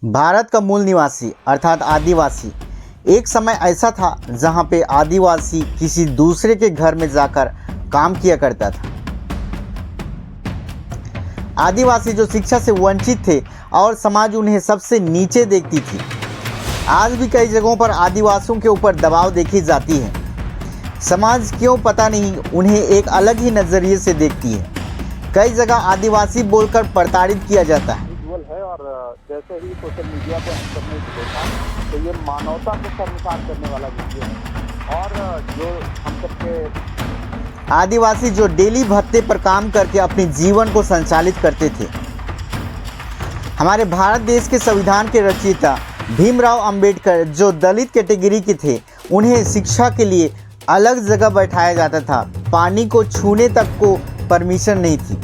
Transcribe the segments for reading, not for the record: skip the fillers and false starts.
भारत का मूल निवासी अर्थात आदिवासी एक समय ऐसा था जहां पे आदिवासी किसी दूसरे के घर में जाकर काम किया करता था। आदिवासी जो शिक्षा से वंचित थे और समाज उन्हें सबसे नीचे देखती थी। आज भी कई जगहों पर आदिवासियों के ऊपर दबाव देखी जाती है। समाज क्यों पता नहीं उन्हें एक अलग ही नज़रिए से देखती है। कई जगह आदिवासी बोलकर प्रताड़ित किया जाता है। है और जैसे ही सोशल मीडिया पर हम सबने देखा तो ये मानवता को शर्मसार करने वाला वीडियो है। और जो हम सबके आदिवासी जो डेली भत्ते पर काम करके अपने जीवन को संचालित करते थे। हमारे भारत देश के संविधान के रचयिता भीमराव अंबेडकर जो दलित कैटेगरी के थे, उन्हें शिक्षा के लिए अलग जगह बैठाया जाता था। पानी को छूने तक को परमिशन नहीं थी।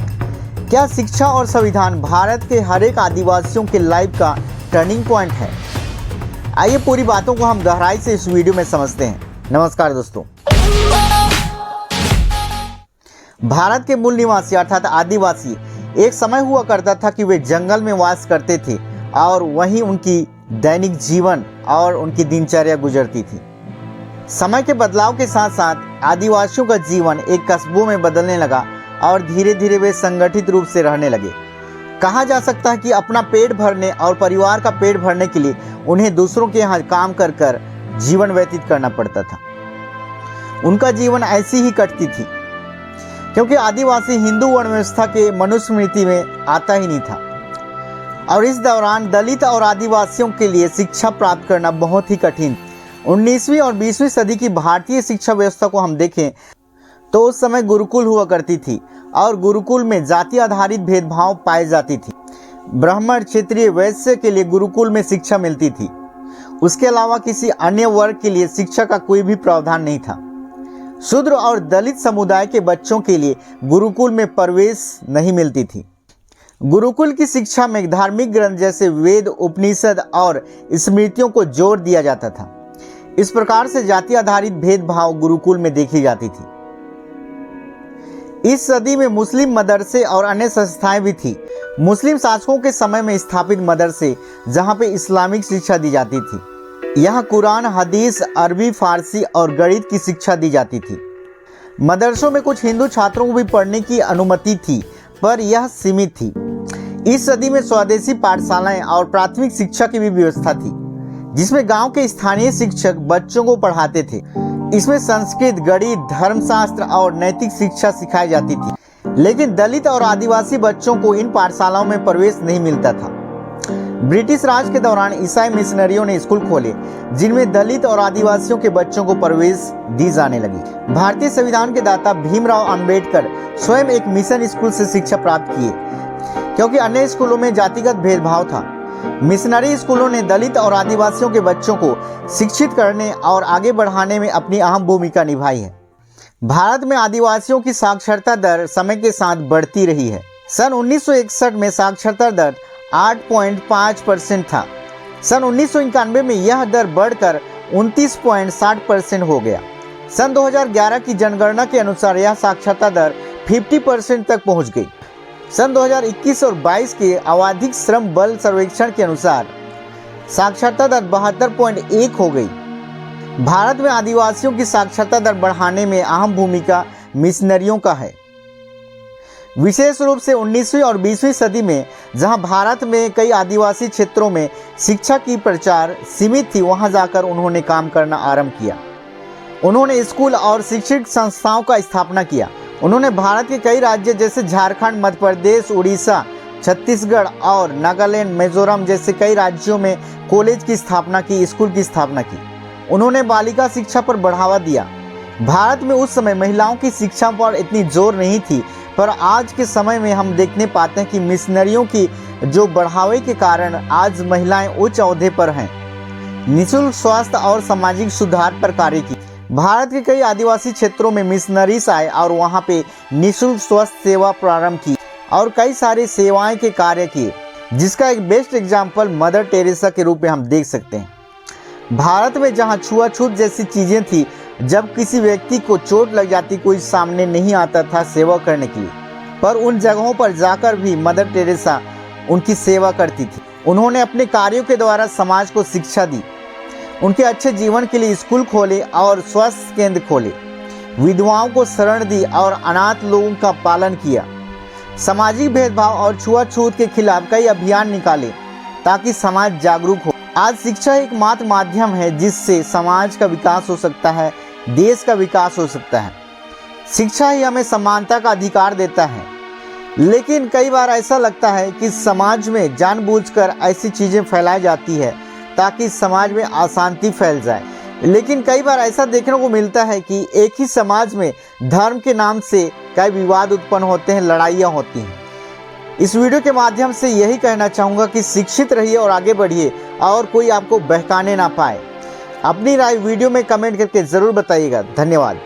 क्या शिक्षा और संविधान भारत के हर एक आदिवासियों के लाइफ का टर्निंग पॉइंट है? आइए पूरी बातों को हम गहराई से इस वीडियो में समझते हैं। नमस्कार दोस्तों। भारत के मूल निवासी अर्थात आदिवासी एक समय हुआ करता था कि वे जंगल में वास करते थे और वहीं उनकी दैनिक जीवन और उनकी दिनचर्या गुजरती थी। समय के बदलाव के साथ साथ आदिवासियों का जीवन एक कस्बों में बदलने लगा और धीरे धीरे वे संगठित रूप से रहने लगे। कहा जा सकता है कि अपना पेट भरने और परिवार का पेट भरने के लिए उन्हें दूसरों के यहाँ काम कर कर जीवन व्यतीत करना पड़ता था। उनका जीवन ऐसी ही कटती थी क्योंकि आदिवासी हिंदू वर्ण व्यवस्था के मनुस्मृति में आता ही नहीं था। और इस दौरान दलित और आदिवासियों के लिए शिक्षा प्राप्त करना बहुत ही कठिन। 19वीं और 20वीं सदी की भारतीय शिक्षा व्यवस्था को हम देखें तो उस समय गुरुकुल हुआ करती थी और गुरुकुल में जाति आधारित भेदभाव पाए जाती थी। ब्राह्मण, क्षत्रिय, वैश्य के लिए गुरुकुल में शिक्षा मिलती थी। उसके अलावा किसी अन्य वर्ग के लिए शिक्षा का कोई भी प्रावधान नहीं था। शूद्र और दलित समुदाय के बच्चों के लिए गुरुकुल में प्रवेश नहीं मिलती थी। गुरुकुल की शिक्षा में धार्मिक ग्रंथ जैसे वेद, उपनिषद और स्मृतियों को जोर दिया जाता था। इस प्रकार से जाति आधारित भेदभाव गुरुकुल में देखी जाती थी। इस सदी में मुस्लिम मदरसे और अन्य संस्थाएं भी थी। मुस्लिम शासकों के समय में स्थापित मदरसे जहां पे इस्लामिक शिक्षा दी जाती थी। यहाँ कुरान, हदीस, अरबी, फारसी और गणित की शिक्षा दी जाती थी। मदरसों में कुछ हिंदू छात्रों को भी पढ़ने की अनुमति थी, पर यह सीमित थी। इस सदी में स्वदेशी पाठशालाएं और प्राथमिक शिक्षा की भी व्यवस्था थी, जिसमें गांव के स्थानीय शिक्षक बच्चों को पढ़ाते थे। इसमें संस्कृत, गणित, धर्मशास्त्र और नैतिक शिक्षा सिखाई जाती थी। लेकिन दलित और आदिवासी बच्चों को इन पाठशालाओं में प्रवेश नहीं मिलता था। ब्रिटिश राज के दौरान ईसाई मिशनरियों ने स्कूल खोले जिनमें दलित और आदिवासियों के बच्चों को प्रवेश दी जाने लगी। भारतीय संविधान के दाता भीमराव अंबेडकर स्वयं एक मिशन स्कूल से शिक्षा प्राप्त किए क्योंकि अन्य स्कूलों में जातिगत भेदभाव था। मिशनरी स्कूलों ने दलित और आदिवासियों के बच्चों को शिक्षित करने और आगे बढ़ाने में अपनी अहम भूमिका निभाई है। भारत में आदिवासियों की साक्षरता दर समय के साथ बढ़ती रही है। सन 1961 में साक्षरता दर 8.5% था। सन 1991 में यह दर बढ़कर 29.60% हो गया। सन 2011 की जनगणना के अनुसार यह साक्षरता दर 50% तक पहुंच गई। सन 2021 और 22 के आवधिक श्रम बल सर्वेक्षण के अनुसार साक्षरता दर 72.1 हो गई। भारत में आदिवासियों की साक्षरता दर बढ़ाने में अहम भूमिका मिशनरियों का है। विशेष रूप से 19वीं और 20वीं सदी में जहां भारत में कई आदिवासी क्षेत्रों में शिक्षा की प्रचार सीमित थी, वहां जाकर उन्होंने काम करना आरंभ किया। उन्होंने स्कूल और शैक्षिक संस्थाओं का स्थापना किया। उन्होंने भारत के कई राज्य जैसे झारखंड, मध्य प्रदेश, उड़ीसा, छत्तीसगढ़ और नागालैंड, मिजोरम जैसे कई राज्यों में कॉलेज की स्थापना की, स्कूल की स्थापना की। उन्होंने बालिका शिक्षा पर बढ़ावा दिया। भारत में उस समय महिलाओं की शिक्षा पर इतनी जोर नहीं थी, पर आज के समय में हम देखने पाते हैं कि मिशनरियों की जो बढ़ावे के कारण आज महिलाएं उच्च ओहदे पर हैं। निःशुल्क स्वास्थ्य और सामाजिक सुधार पर कार्य की। भारत के कई आदिवासी क्षेत्रों में मिशनरीज आए और वहां पे निःशुल्क स्वास्थ्य सेवा प्रारंभ की और कई सारी सेवाएं के कार्य किए, जिसका एक बेस्ट एग्जाम्पल मदर टेरेसा के रूप में हम देख सकते हैं। भारत में जहां छुआछूत जैसी चीज़ें थी, जब किसी व्यक्ति को चोट लग जाती कोई सामने नहीं आता था सेवा करने के लिए, पर उन जगहों पर जाकर भी मदर टेरेसा उनकी सेवा करती थी। उन्होंने अपने कार्यों के द्वारा समाज को शिक्षा दी। उनके अच्छे जीवन के लिए स्कूल खोले और स्वास्थ्य केंद्र खोले, विधवाओं को शरण दी और अनाथ लोगों का पालन किया। सामाजिक भेदभाव और छुआछूत के खिलाफ कई अभियान निकाले ताकि समाज जागरूक हो। आज शिक्षा एकमात्र माध्यम है जिससे समाज का विकास हो सकता है, देश का विकास हो सकता है। शिक्षा ही हमें समानता का अधिकार देता है। लेकिन कई बार ऐसा लगता है कि समाज में जानबूझकर ऐसी चीज़ें फैलाई जाती है ताकि समाज में अशांति फैल जाए। लेकिन कई बार ऐसा देखने को मिलता है कि एक ही समाज में धर्म के नाम से कई विवाद उत्पन्न होते हैं, लड़ाइयाँ होती हैं। इस वीडियो के माध्यम से यही कहना चाहूँगा कि शिक्षित रहिए और आगे बढ़िए और कोई आपको बहकाने ना पाए। अपनी राय वीडियो में कमेंट करके ज़रूर बताइएगा। धन्यवाद।